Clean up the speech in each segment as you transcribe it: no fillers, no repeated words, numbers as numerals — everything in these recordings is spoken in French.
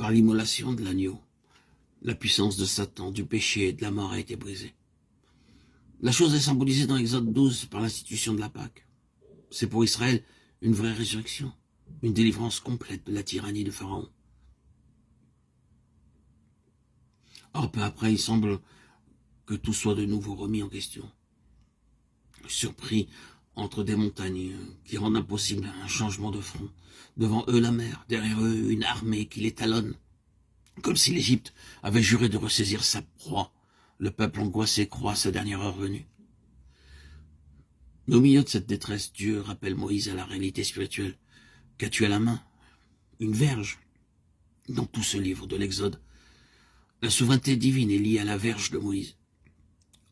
Par l'immolation de l'agneau, la puissance de Satan, du péché et de la mort a été brisée. La chose est symbolisée dans Exode 12 par l'institution de la Pâque. C'est pour Israël une vraie résurrection, une délivrance complète de la tyrannie de Pharaon. Or, peu après, il semble que tout soit de nouveau remis en question. Surpris entre des montagnes qui rendent impossible un changement de front. Devant eux la mer, derrière eux une armée qui les talonne. Comme si l'Égypte avait juré de ressaisir sa proie. Le peuple angoissé croit à sa dernière heure venue. Mais au milieu de cette détresse, Dieu rappelle Moïse à la réalité spirituelle. Qu'as-tu à la main? Une verge. Dans tout ce livre de l'Exode, la souveraineté divine est liée à la verge de Moïse.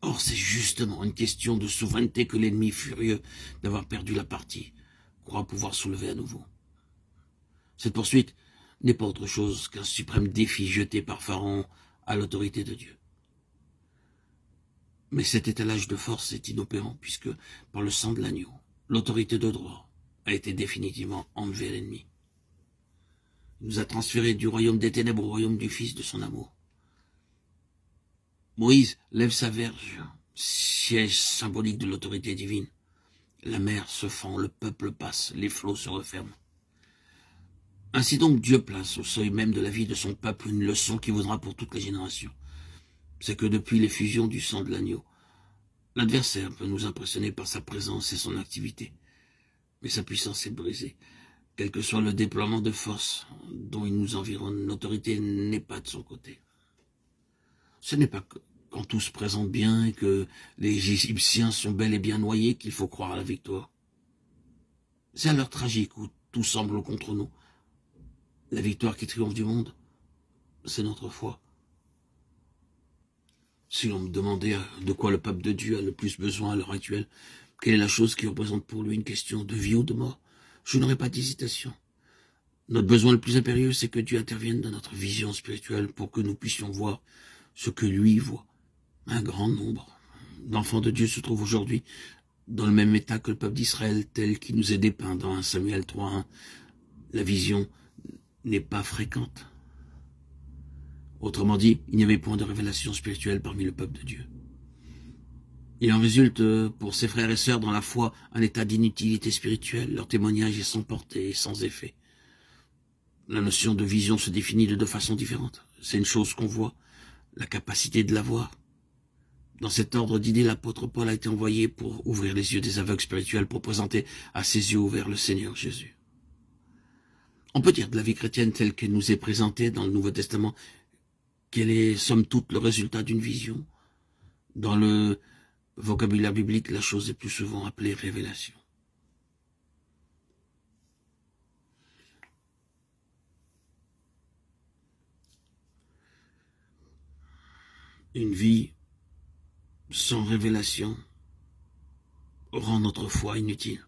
Or, c'est justement une question de souveraineté que l'ennemi, furieux d'avoir perdu la partie, croit pouvoir soulever à nouveau. Cette poursuite n'est pas autre chose qu'un suprême défi jeté par Pharaon à l'autorité de Dieu. Mais cet étalage de force est inopérant puisque, par le sang de l'agneau, l'autorité de droit a été définitivement enlevée à l'ennemi. Il nous a transférés du royaume des ténèbres au royaume du Fils de son amour. Moïse lève sa verge, siège symbolique de l'autorité divine. La mer se fend, le peuple passe, les flots se referment. Ainsi donc Dieu place au seuil même de la vie de son peuple une leçon qui vaudra pour toutes les générations. C'est que depuis l'effusion du sang de l'agneau, l'adversaire peut nous impressionner par sa présence et son activité. Mais sa puissance est brisée. Quel que soit le déploiement de force dont il nous environne, l'autorité n'est pas de son côté. Ce n'est pas quand tout se présente bien et que les Égyptiens sont bel et bien noyés qu'il faut croire à la victoire. C'est à l'heure tragique où tout semble contre nous. La victoire qui triomphe du monde, c'est notre foi. Si l'on me demandait de quoi le peuple de Dieu a le plus besoin à l'heure actuelle, quelle est la chose qui représente pour lui une question de vie ou de mort, je n'aurais pas d'hésitation. Notre besoin le plus impérieux, c'est que Dieu intervienne dans notre vision spirituelle pour que nous puissions voir ce que lui voit. Un grand nombre d'enfants de Dieu se trouvent aujourd'hui dans le même état que le peuple d'Israël, tel qu'il nous est dépeint dans 1 Samuel 3:1. La vision n'est pas fréquente. Autrement dit, il n'y avait point de révélation spirituelle parmi le peuple de Dieu. Il en résulte pour ses frères et sœurs dans la foi un état d'inutilité spirituelle. Leur témoignage est sans portée et sans effet. La notion de vision se définit de deux façons différentes. C'est une chose qu'on voit, la capacité de la voir. Dans cet ordre d'idées, l'apôtre Paul a été envoyé pour ouvrir les yeux des aveugles spirituels, pour présenter à ses yeux ouverts le Seigneur Jésus. On peut dire de la vie chrétienne telle qu'elle nous est présentée dans le Nouveau Testament qu'elle est somme toute le résultat d'une vision. Dans le vocabulaire biblique, la chose est plus souvent appelée révélation. Une vie sans révélation rend notre foi inutile.